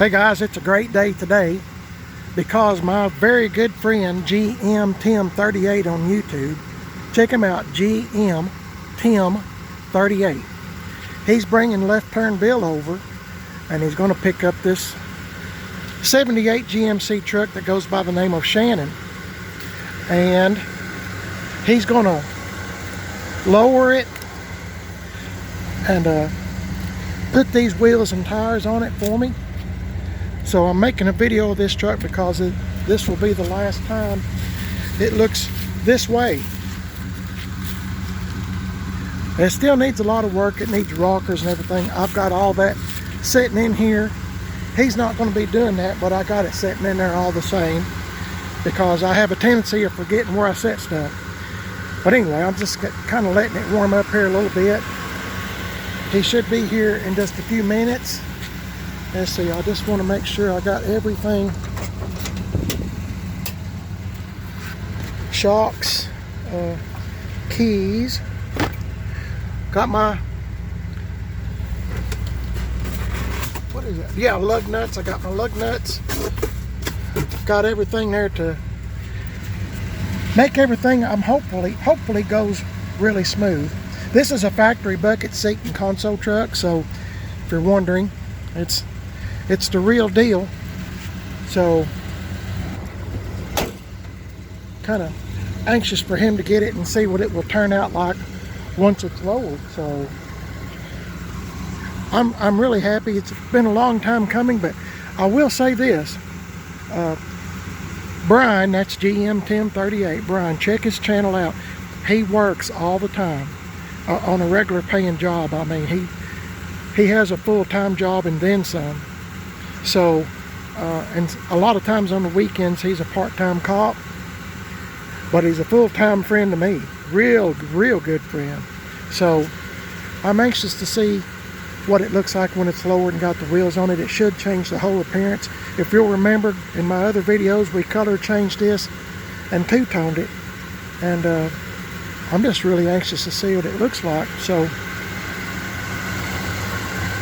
Hey guys, it's a great day today because my very good friend GM TIM38 on YouTube, check him out, GM TIM38. He's bringing Left Turn Bill over and he's going to pick up this 78 GMC truck that goes by the name of Shannon. And he's going to lower it and put these wheels and tires on it for me. So I'm making a video of this truck because this will be the last time it looks this way. It still needs a lot of work. It needs rockers and everything. I've got all that sitting in here. He's not going to be doing that, but I got it sitting in there all the same because I have a tendency of forgetting where I set stuff. But anyway, I'm just kind of letting it warm up here a little bit. He should be here in just a few minutes. Let's see, I just want to make sure I got everything. Shocks, keys, got my, what is it? Yeah, lug nuts. I got my lug nuts. Got everything there to make everything hopefully goes really smooth. This is a factory bucket seat and console truck, so if you're wondering, it's the real deal. So kind of anxious for him to get it and see what it will turn out like once it's lowered. So I'm really happy. It's been a long time coming, but I will say this, Brian, that's GM TIM38, Brian, check his channel out. He works all the time on a regular paying job. I mean, he has a full-time job and then some. So, and a lot of times on the weekends he's a part-time cop, but he's a full-time friend to me. Real good friend. So I'm anxious to see what it looks like when it's lowered and got the wheels on it. It should change the whole appearance. If you'll remember, in my other videos we color changed this and two-toned it, and I'm just really anxious to see what it looks like. So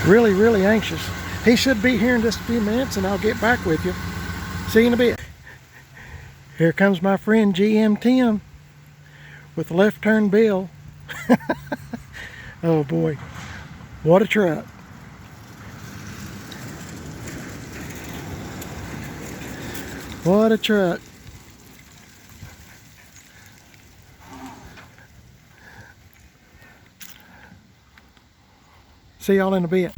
really anxious. He should be here in just a few minutes and I'll get back with you. See you in a bit. Here comes my friend GM Tim with Left Turn Bill. Oh boy, what a truck. What a truck. See y'all in a bit.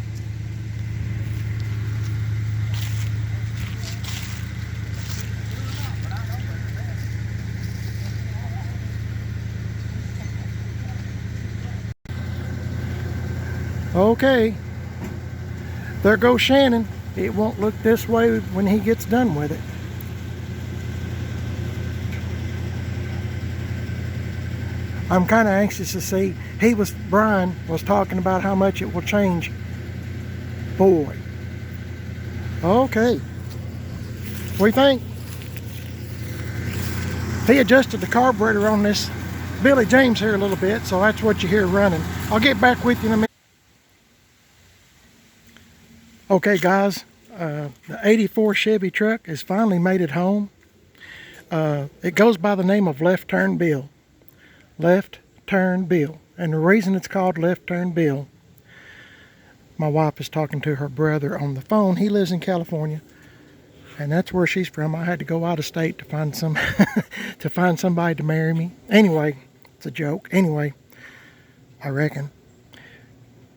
Okay, there goes Shannon. It won't look this way when he gets done with it. I'm kind of anxious to see. Brian was talking about how much it will change. Boy. Okay. What do you think? He adjusted the carburetor on this Billy James here a little bit, so that's what you hear running. I'll get back with you in a minute. Okay guys, the 84 Chevy truck has finally made it home. It goes by the name of Left Turn Bill. Left Turn Bill. And the reason it's called Left Turn Bill, my wife is talking to her brother on the phone. He lives in California, and that's where she's from. I had to go out of state to find to find somebody to marry me. Anyway, it's a joke. Anyway, I reckon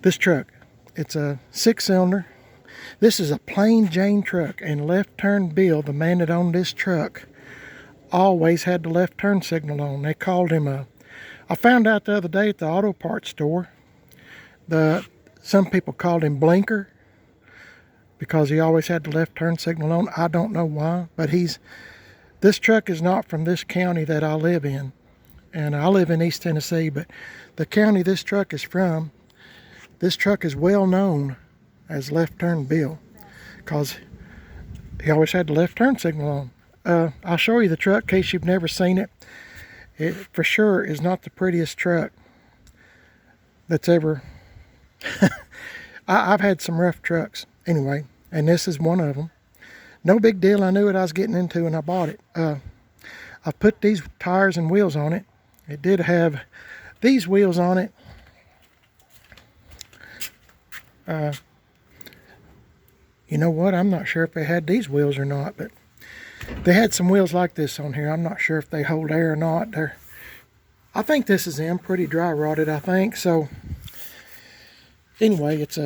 this truck, it's a 6-cylinder. This is a plain Jane truck, and Left Turn Bill, the man that owned this truck, always had the left turn signal on. They called him I found out the other day at the auto parts store, some people called him Blinker because he always had the left turn signal on. I don't know why, but this truck is not from this county that I live in, and I live in East Tennessee, but the county this truck is from, this truck is well known as Left Turn Bill because he always had the left turn signal on. I'll show you the truck in case you've never seen it. It for sure is not the prettiest truck that's ever I've had some rough trucks anyway, and this is one of them. No big deal. I knew what I was getting into when I bought it. I put these tires and wheels on it. It did have these wheels on it. You know what? I'm not sure if they had these wheels or not, but they had some wheels like this on here. I'm not sure if they hold air or not. I think this is them, pretty dry rotted, I think. So anyway, it's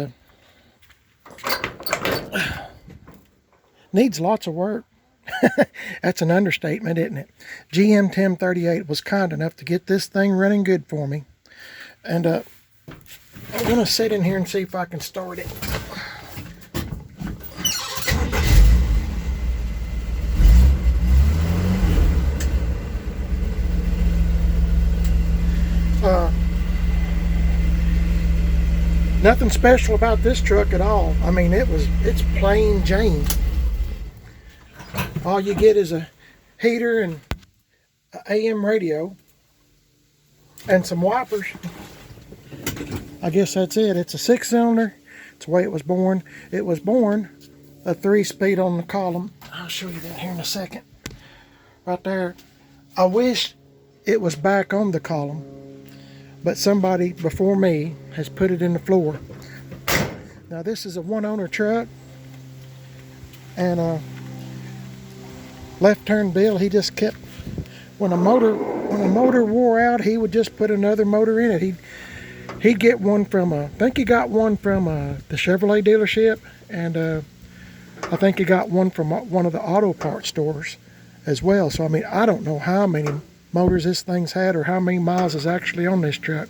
needs lots of work. That's an understatement, isn't it? GM TIM38 was kind enough to get this thing running good for me. And I'm going to sit in here and see if I can start it. Nothing special about this truck at all. I mean, it's plain Jane. All you get is a heater and an AM radio and some wipers. I guess that's it. It's a 6-cylinder. It's the way it was born. It was born a 3-speed on the column. I'll show you that here in a second. Right there. I wish it was back on the column, but somebody before me has put it in the floor. Now this is a 1-owner truck, and left turn Bill, he just kept, when a motor wore out, he would just put another motor in it. He'd get one from I think he got one from the Chevrolet dealership, and I think he got one from one of the auto parts stores as well. So I mean, I don't know how many motors this thing's had or how many miles is actually on this truck,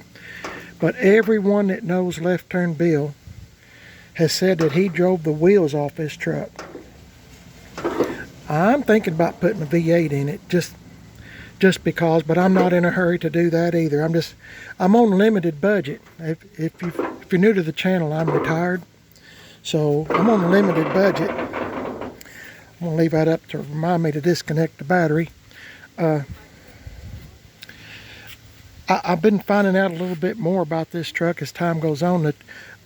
but everyone that knows Left Turn Bill has said that he drove the wheels off this truck. I'm thinking about putting a V8 in it just because, but I'm not in a hurry to do that either. I'm on limited budget. If you're new to the channel, I'm retired, so I'm on a limited budget. I'm gonna leave that up to remind me to disconnect the battery. I've been finding out a little bit more about this truck as time goes on. That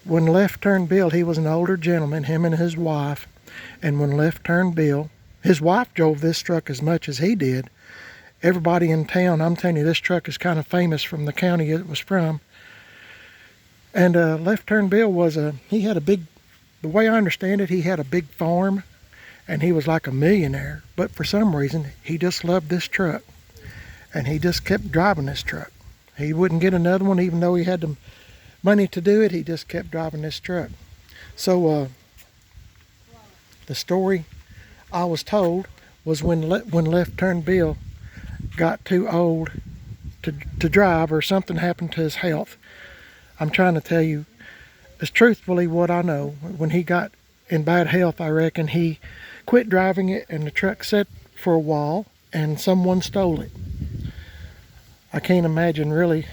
when Left Turn Bill, he was an older gentleman, him and his wife, and when Left Turn Bill, his wife drove this truck as much as he did. Everybody in town, I'm telling you, this truck is kind of famous from the county it was from. And Left Turn Bill he had a big, the way I understand it, he had a big farm, and he was like a millionaire. But for some reason, he just loved this truck, and he just kept driving this truck. He wouldn't get another one, even though he had the money to do it. He just kept driving this truck. So the story I was told was when Left Turn Bill got too old to drive, or something happened to his health. I'm trying to tell you as truthfully what I know. When he got in bad health, I reckon he quit driving it, and the truck sat for a while, and someone stole it. I can't imagine really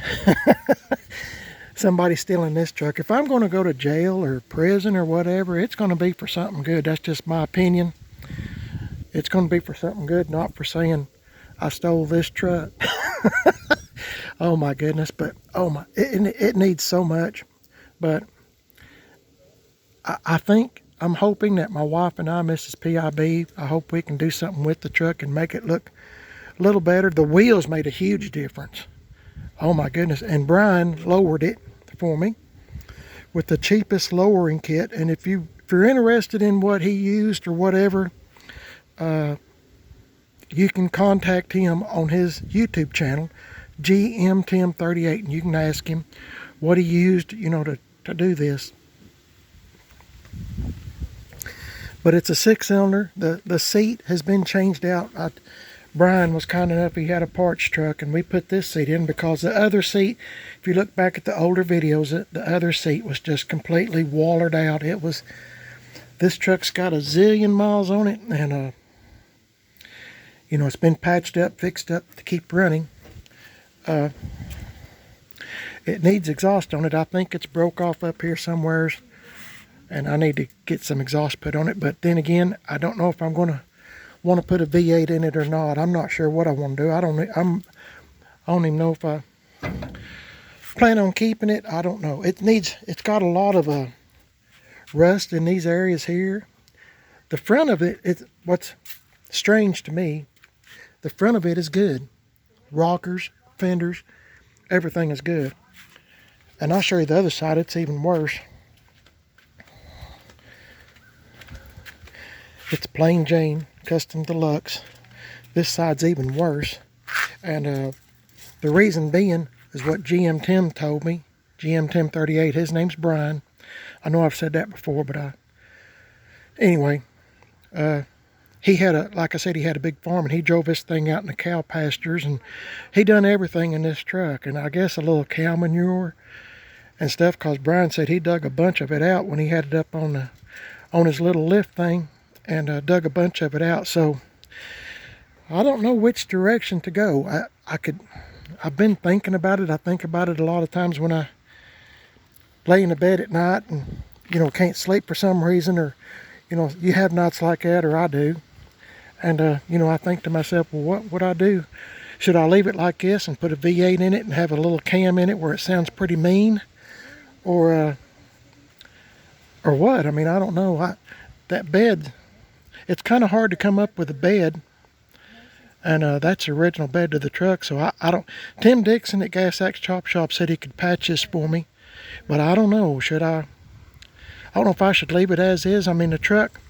somebody stealing this truck. If I'm going to go to jail or prison or whatever, it's going to be for something good. That's just my opinion. It's going to be for something good, not for saying I stole this truck. Oh my goodness. But it needs so much. But I'm hoping that my wife and I, Mrs. PIB, I hope we can do something with the truck and make it look a little better. The wheels made a huge difference. Oh my goodness. And Brian lowered it for me with the cheapest lowering kit. And if you're interested in what he used or whatever, you can contact him on his YouTube channel, GM TIM38, and you can ask him what he used, to do this. But it's a 6-cylinder. The seat has been changed out. Brian was kind enough, he had a parts truck, and we put this seat in because the other seat, if you look back at the older videos, the other seat was just completely wallered out. This truck's got a zillion miles on it, and it's been patched up, fixed up to keep running. It needs exhaust on it. I think it's broke off up here somewhere, and I need to get some exhaust put on it. But then again, I don't know if I'm going to want to put a V8 in it or not. I'm not sure what I want to do. I don't even know if I plan on keeping it. I don't know. It's got a lot of rust in these areas here. The front of it, it's what's strange to me. The front of it is good. Rockers, fenders, everything is good. And I'll show you the other side. It's even worse. It's plain Jane, custom deluxe. This side's even worse. And the reason being is what GM Tim told me. GM TIM38, his name's Brian. I know I've said that before, but anyway, he had like I said, he had a big farm, and he drove this thing out in the cow pastures, and he done everything in this truck, and I guess a little cow manure and stuff, because Brian said he dug a bunch of it out when he had it up on his little lift thing, and dug a bunch of it out. So I don't know which direction to go. I've been thinking about it. I think about it a lot of times when I lay in the bed at night and, can't sleep for some reason, or, you have nights like that, or I do. And, I think to myself, well, what would I do? Should I leave it like this and put a V8 in it and have a little cam in it where it sounds pretty mean? Or what? I mean, I don't know. That bed, it's kind of hard to come up with a bed. And that's the original bed to the truck. So I don't. Tim Dixon at Gas Axe Chop Shop said he could patch this for me. But I don't know. Should I? I don't know if I should leave it as is. I mean, the truck,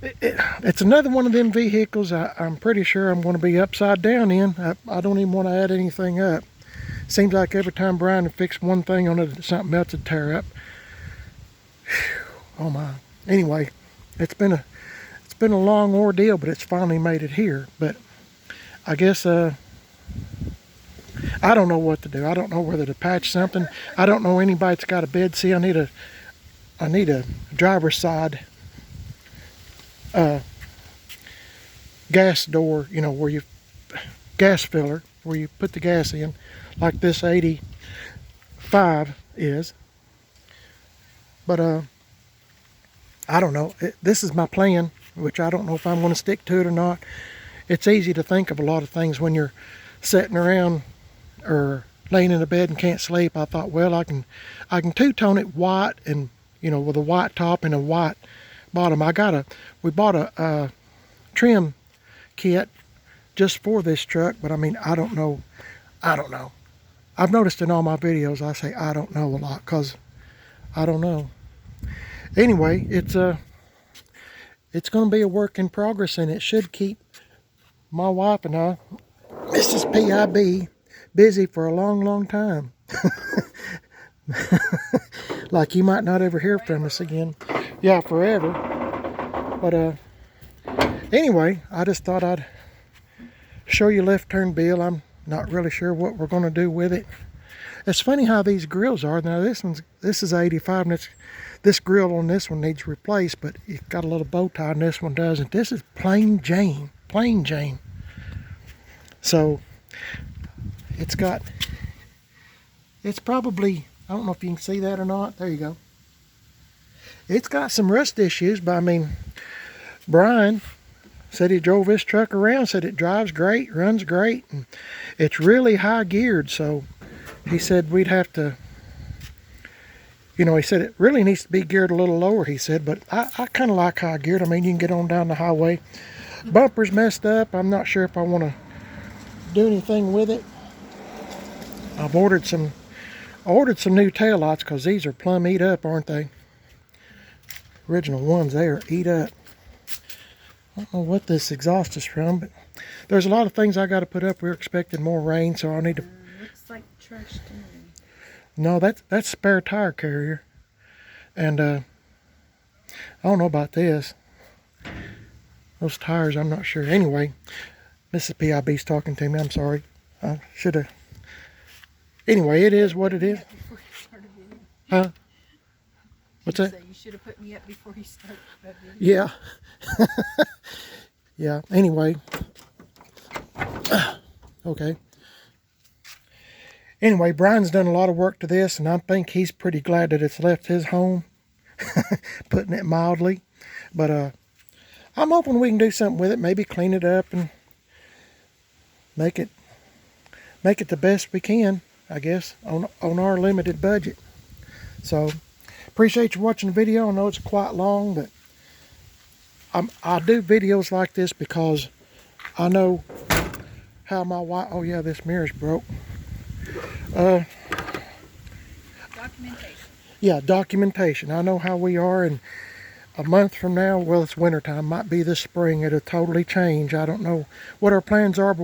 it's another one of them vehicles I'm pretty sure I'm going to be upside down in. I don't even want to add anything up. Seems like every time Brian would fix one thing on it, something else would tear up. Whew, oh my. Anyway, it's been a long ordeal, but it's finally made it here. But I guess I don't know what to do. I don't know whether to patch something. I don't know anybody that's got a bed. See, I need a driver's side gas door, where you gas filler, where you put the gas in, like this 85 is. But I don't know. This is my plan, which I don't know if I'm going to stick to it or not. It's easy to think of a lot of things when you're sitting around or laying in a bed and can't sleep. I thought, well, I can two-tone it white, and with a white top and a white bottom. We bought a trim kit just for this truck, but I mean, I don't know. I've noticed in all my videos I say I don't know a lot because I don't know. Anyway, it's going to be a work in progress, and it should keep my wife and I, Mrs. PIB, busy for a long, long time. Like you might not ever hear from us again. Yeah, forever. But anyway, I just thought I'd show you left turn Bill. I'm not really sure what we're going to do with it. It's funny how these grills are. Now this is 85, and this grill on this one needs replaced, but it's got a little bow tie, and this one doesn't. This is plain Jane. Plain Jane. So it's probably, I don't know if you can see that or not. There you go. It's got some rust issues, but I mean, Brian said he drove this truck around, said it drives great, runs great, and it's really high geared. So he said we'd have to, he said it really needs to be geared a little lower, he said, but I kind of like high geared. I mean, you can get on down the highway. Bumper's messed up. I'm not sure if I want to do anything with it. I've ordered some new taillights because these are plumb eat up, aren't they? Original ones, they are eat up. I don't know what this exhaust is from, but there's a lot of things I got to put up. We're expecting more rain, so I need to. Looks like trash to me. No, that's spare tire carrier, and I don't know about this. Those tires, I'm not sure. Anyway, Mrs. PIB's talking to me. I'm sorry. I should have. Anyway, it is what it is. Huh? What's that? You should have put me up before you started. Yeah. Yeah. Anyway. Okay. Anyway, Brian's done a lot of work to this, and I think he's pretty glad that it's left his home. Putting it mildly. But I'm hoping we can do something with it. Maybe clean it up and make it the best we can, I guess, on our limited budget. So, appreciate you watching the video. I know it's quite long, but I do videos like this because I know how my wife, oh yeah, this mirror's broke. Documentation. Yeah, documentation. I know how we are, and a month from now, well, it's wintertime, might be this spring, it'll totally change. I don't know what our plans are, but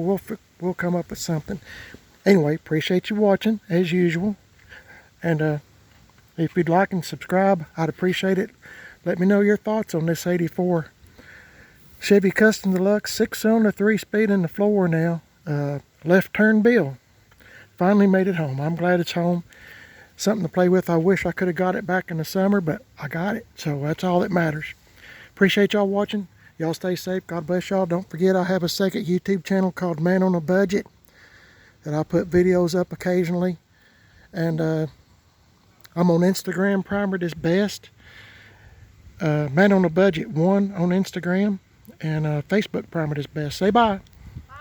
we'll come up with something. Anyway, appreciate you watching, as usual. And if you'd like and subscribe, I'd appreciate it. Let me know your thoughts on this 84 Chevy Custom Deluxe, 6-cylinder, 3-speed in the floor now. Left turn Bill. Finally made it home. I'm glad it's home. Something to play with. I wish I could have got it back in the summer, but I got it. So that's all that matters. Appreciate y'all watching. Y'all stay safe. God bless y'all. Don't forget I have a second YouTube channel called Man on a Budget that I put videos up occasionally. And I'm on Instagram, Primer is Best. Man on a Budget 1 on Instagram. And Facebook, Primer is Best. Say bye. Bye.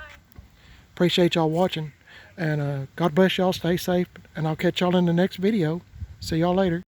Appreciate y'all watching. And God bless y'all. Stay safe. And I'll catch y'all in the next video. See y'all later.